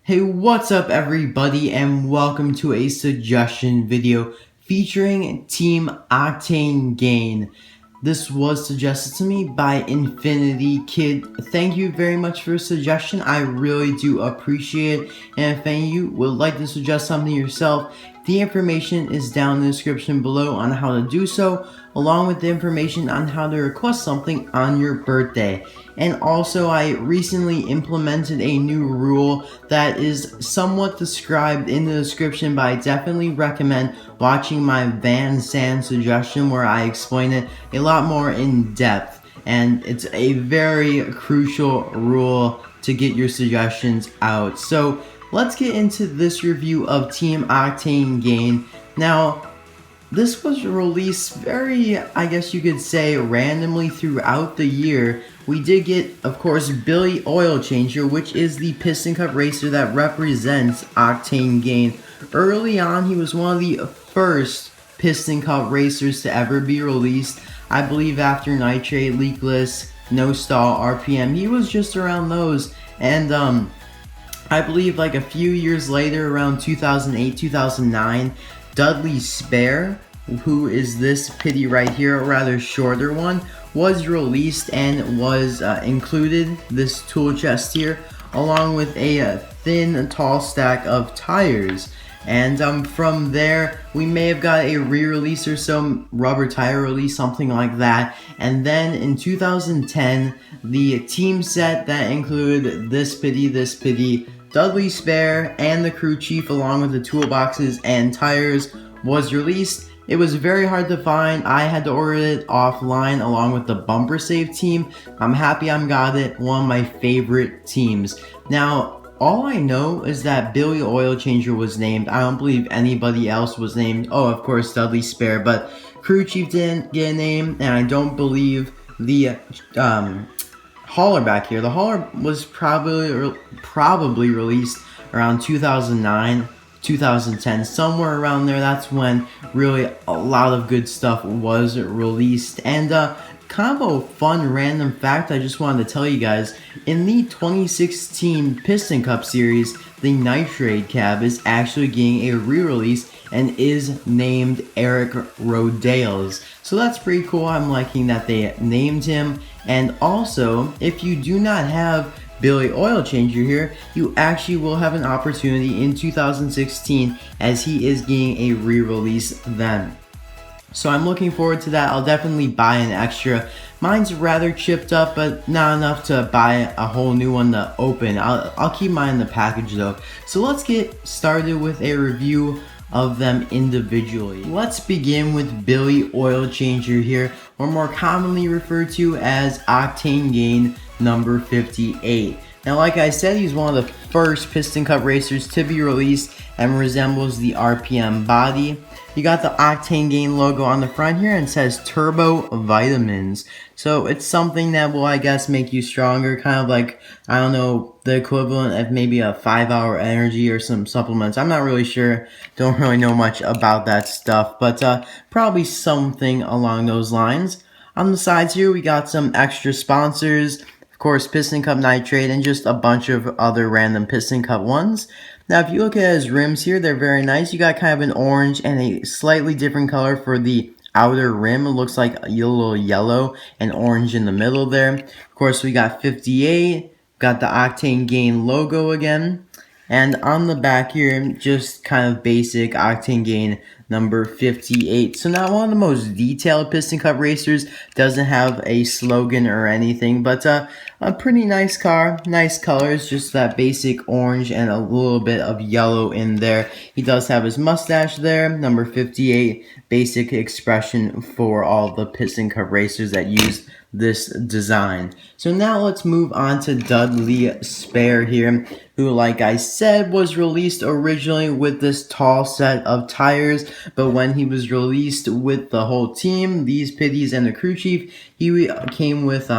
Hey, what's up everybody, and welcome to a suggestion video featuring Team Octane Gain. This was suggested to me by Infinity Kid. Thank you very much for your suggestion. I really do appreciate it. And if any of you would like to suggest something yourself, the information is down in the description below on how to do so, along with the information on how to request something on your birthday. And also, I recently implemented a new rule that is somewhat described in the description, but I definitely recommend watching my Van Sand suggestion where I explain it a lot more in depth. And it's a very crucial rule to get your suggestions out. So let's get into this review of Team Octane Gain. Now, this was released very, I guess you could say, randomly throughout the year. We did get, of course, Billy Oilchanger, which is the Piston Cup racer that represents Octane Gain. Early on, he was one of the first Piston Cup racers to ever be released. I believe after Nitrate, Leakless, No Stall, RPM, he was just around those. And I believe like a few years later, around 2008, 2009, Dudley Spare, who is this pitty right here, a rather shorter one, was released and was included this tool chest here, along with a thin, tall stack of tires. And from there, we may have got a re-release or some rubber tire release, something like that. And then in 2010, the team set that included this pitty, Dudley Spare, and the crew chief, along with the toolboxes and tires, was released. It was very hard to find. I had to order it offline along with the Bumper Save team. I'm happy I got it. One of my favorite teams. Now, all I know is that Billy Oilchanger was named. I don't believe anybody else was named. Oh, of course, Dudley Spare, but crew chief didn't get a name, and I don't believe the hauler back here. The hauler was probably released around 2009, 2010, somewhere around there. That's when really a lot of good stuff was released. And kind of a fun random fact I just wanted to tell you guys, in the 2016 Piston Cup series, the Nitrate cab is actually getting a re-release and is named Eric Rodales. So that's pretty cool. I'm liking that they named him. And also, if you do not have Billy Oilchanger here, you actually will have an opportunity in 2016 as he is getting a re-release then. So I'm looking forward to that. I'll definitely buy an extra. Mine's rather chipped up, but not enough to buy a whole new one to open. I'll keep mine in the package though. So let's get started with a review of them individually. Let's begin with Billy Oilchanger here, or more commonly referred to as Octane Gain number 58. Now, like I said, he's one of the first Piston Cup racers to be released and resembles the RPM body. You got the Octane Gain logo on the front here and says Turbo Vitamins. So it's something that will, I guess, make you stronger, kind of like, I don't know, the equivalent of maybe a 5-hour energy or some supplements. I'm not really sure, don't really know much about that stuff, but probably something along those lines. On the sides here, we got some extra sponsors, of course, Piston Cup Nitrate, and just a bunch of other random Piston Cup ones. Now, if you look at his rims here, they're very nice. You got kind of an orange and a slightly different color for the outer rim. It looks like a little yellow and orange in the middle there. Of course, we got 58, got the Octane Gain logo again. And on the back here, just kind of basic Octane Gain number 58. So not one of the most detailed Piston Cup racers, doesn't have a slogan or anything, but a pretty nice car, nice colors, just that basic orange and a little bit of yellow in there. He does have his mustache there, number 58, basic expression for all the Piston Cup racers that use this design. So now let's move on to Dudley Spare here, who, like I said, was released originally with this tall set of tires, but when he was released with the whole team, these pitties and the crew chief, he came with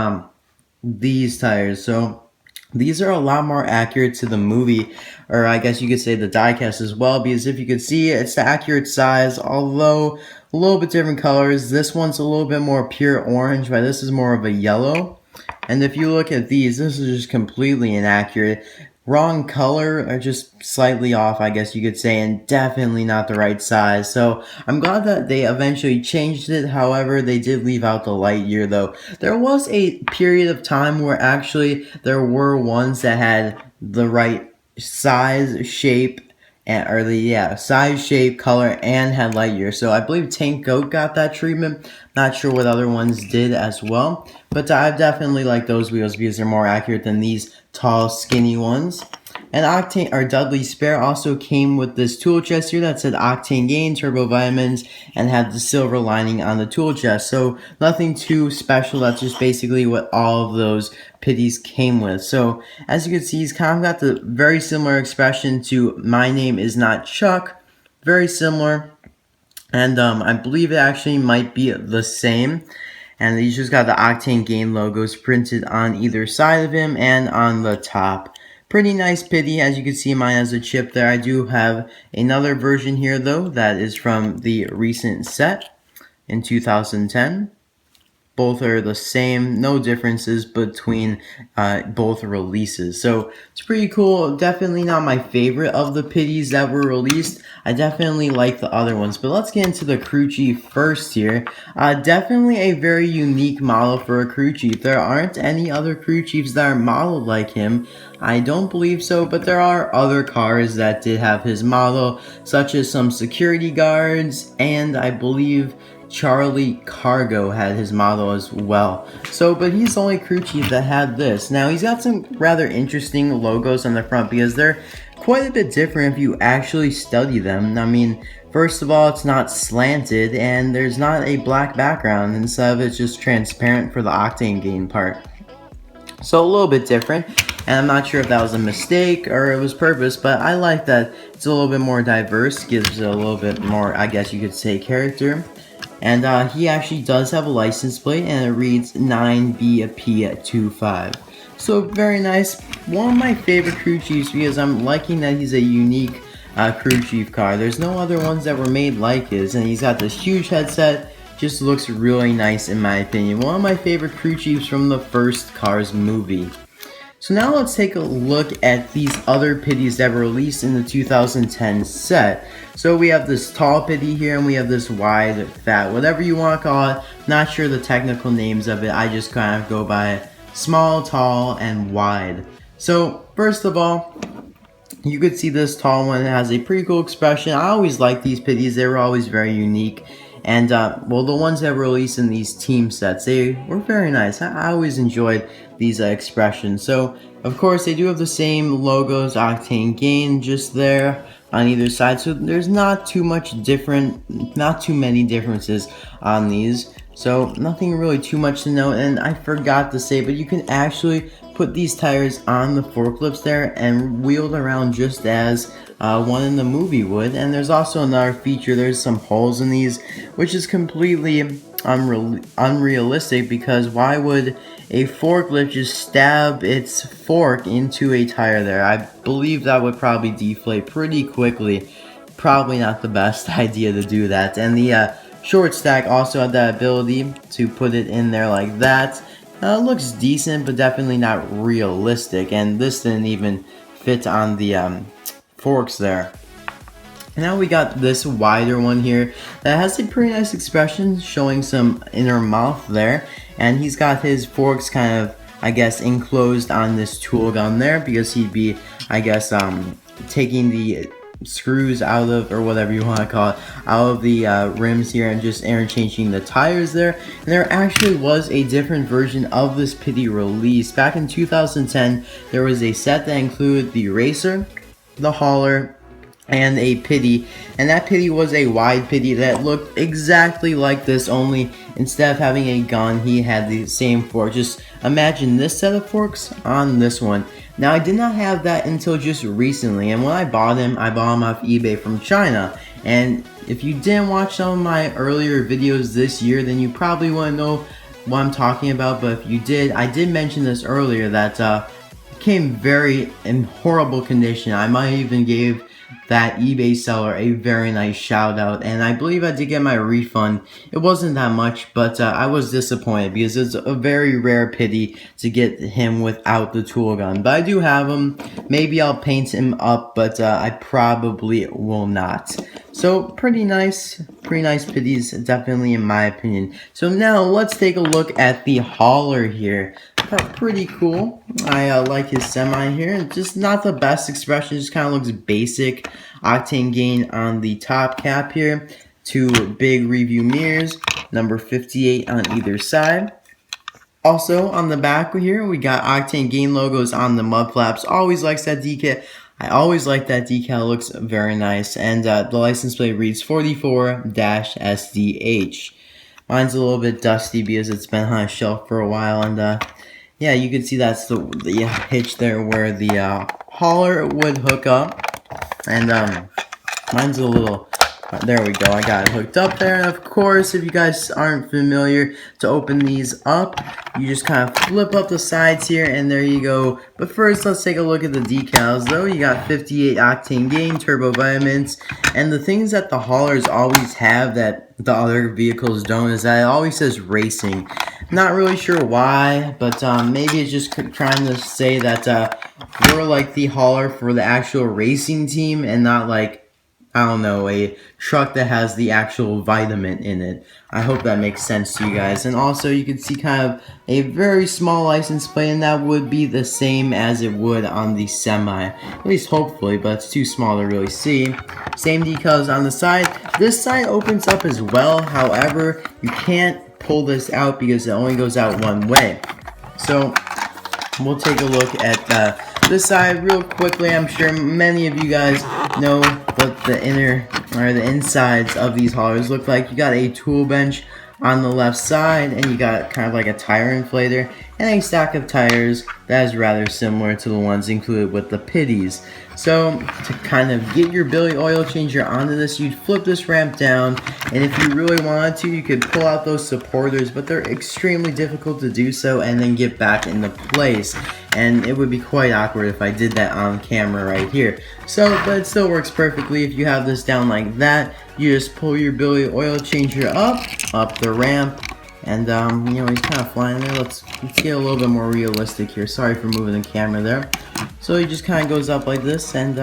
these tires. So these are a lot more accurate to the movie, or I guess you could say the diecast as well, because if you could see, it's the accurate size, although a little bit different colors. This one's a little bit more pure orange, but this is more of a yellow. And if you look at these, this is just completely inaccurate. wrong color, or just slightly off, I guess you could say, and definitely not the right size. So I'm glad that they eventually changed it. However, they did leave out the Lightyear though. There was a period of time where actually there were ones that had the right size, shape, and size, shape, color, and had Lightyear. So I believe Tank Goat got that treatment. Not sure what other ones did as well, but I definitely like those wheels because they're more accurate than these tall, skinny ones. And Dudley Spare also came with this tool chest here that said Octane Gain, Turbo Vitamins, and had the silver lining on the tool chest. So nothing too special. That's just basically what all of those pitties came with. So as you can see, he's kind of got the very similar expression to My Name Is Not Chuck. Very similar. And I believe it actually might be the same. And he's just got the Octane Gain logos printed on either side of him and on the top. Pretty nice pitty. As you can see, mine has a chip there. I do have another version here though that is from the recent set in 2010. Both are the same, no differences between both releases. So it's pretty cool. Definitely not my favorite of the pitties that were released. I definitely like the other ones. But let's get into the crew chief first here. Definitely a very unique model for a crew chief. There aren't any other crew chiefs that are modeled like him. I don't believe so, but there are other cars that did have his model, such as some security guards, and I believe Charlie Cargo had his model as well. So, but he's the only crew chief that had this. Now, he's got some rather interesting logos on the front because they're quite a bit different if you actually study them. I mean, first of all, it's not slanted, and there's not a black background. Instead of it's just transparent for the Octane Gain part. So a little bit different, and I'm not sure if that was a mistake or it was purpose, but I like that it's a little bit more diverse, gives it a little bit more, I guess you could say, character. And he actually does have a license plate, and it reads 9BP25. So very nice. One of my favorite crew chiefs because I'm liking that he's a unique crew chief car. There's no other ones that were made like his, and he's got this huge headset. Just looks really nice in my opinion. One of my favorite crew chiefs from the first Cars movie. So now let's take a look at these other pitties that were released in the 2010 set. So we have this tall pitty here, and we have this wide, fat, whatever you want to call it. Not sure the technical names of it. I just kind of go by small, tall, and wide. So first of all, you could see this tall one has a pretty cool expression. I always like these pitties. They were always very unique. And, well, the ones that were released in these team sets, they were very nice. I always enjoyed these expressions. So, of course, they do have the same logos, Octane Gain, just there on either side. So, there's not too many differences on these. So, nothing really too much to note. And I forgot to say, but you can actually put these tires on the forklifts there and wheel it around just as one in the movie would. And there's also another feature, there's some holes in these, which is completely unrealistic, because why would a forklift just stab its fork into a tire there? I believe that would probably deflate pretty quickly. Probably not the best idea to do that. And the short stack also had that ability to put it in there like that. Looks decent, but definitely not realistic, and this didn't even fit on the forks there. And now we got this wider one here that has a pretty nice expression, showing some inner mouth there, and he's got his forks kind of, I guess, enclosed on this tool gun there, because he'd be, I guess, taking the screws out of, or whatever you want to call it, out of the rims here and just interchanging the tires there. And there actually was a different version of this pitty released. Back in 2010, there was a set that included the racer, the hauler, and a pitty, and that pitty was a wide pitty that looked exactly like this, only instead of having a gun, he had the same fork. Just imagine this set of forks on this one. Now, I did not have that until just recently, and when I bought him off eBay from China. And if you didn't watch some of my earlier videos this year, then you probably wouldn't know what I'm talking about. But if you did, I did mention this earlier, that came very in horrible condition. I might even give that eBay seller a very nice shout out, and I believe I did get my refund. It wasn't that much, but I was disappointed because it's a very rare pity to get him without the tool gun. But I do have him. Maybe I'll paint him up, but I probably will not. So pretty nice pitties, definitely in my opinion. So now let's take a look at the hauler here. Pretty cool. I like his semi here. Just not the best expression, just kind of looks basic. Octane Gain on the top cap here. 2 big review mirrors, number 58 on either side. Also on the back here, we got Octane Gain logos on the mud flaps. Always likes that decal. I always like that decal, looks very nice. And the license plate reads 44-SDH. Mine's a little bit dusty because it's been on a shelf for a while, and yeah, you can see that's the hitch there where the hauler would hook up. And mine's a little, there we go, I got it hooked up there. And of course, if you guys aren't familiar, to open these up, you just kind of flip up the sides here, and there you go. But first, let's take a look at the decals though. You got 58 Octane Gain, turbo vitamins, and the things that the haulers always have that the other vehicles don't is that it always says racing. Not really sure why, but maybe it's just trying to say that we're like the hauler for the actual racing team and not like, I don't know, a truck that has the actual vitamin in it. I hope that makes sense to you guys. And also you can see kind of a very small license plate, and that would be the same as it would on the semi. At least hopefully, but it's too small to really see. Same decals on the side. This side opens up as well. However, you can't pull this out because it only goes out one way. So we'll take a look at this side real quickly. I'm sure many of you guys know what the inner or the insides of these haulers look like. You got a tool bench on the left side, and you got kind of like a tire inflator and a stack of tires that is rather similar to the ones included with the pitties. So to kind of get your Billy Oilchanger onto this, you'd flip this ramp down, and if you really wanted to, you could pull out those supporters, but they're extremely difficult to do so and then get back into place. And it would be quite awkward if I did that on camera right here. So, but it still works perfectly. If you have this down like that, you just pull your Billy Oilchanger up the ramp, and you know, he's kind of flying there. Let's get a little bit more realistic here. Sorry for moving the camera there. So he just kind of goes up like this, and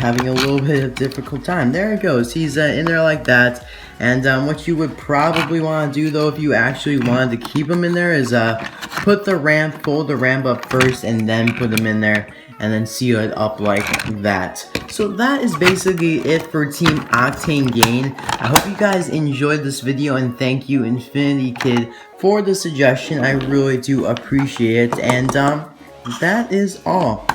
having a little bit of difficult time. There it goes. He's in there like that. And what you would probably want to do though, if you actually wanted to keep him in there, is fold the ramp up first, and then put him in there, and then seal it up like that. So that is basically it for Team Octane Gain. I hope you guys enjoyed this video, and thank you Infinity Kid for the suggestion. I really do appreciate it, and that is all.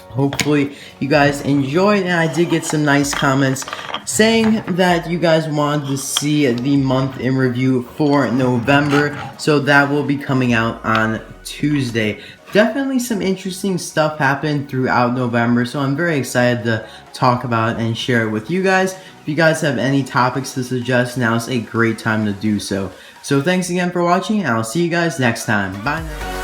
Hopefully you guys enjoyed, and I did get some nice comments saying that you guys wanted to see the month in review for November, so that will be coming out on Tuesday. Definitely some interesting stuff happened throughout November, so I'm very excited to talk about it and share it with you guys. If you guys have any topics to suggest, now is a great time to do so. So thanks again for watching, and I'll see you guys next time. Bye now.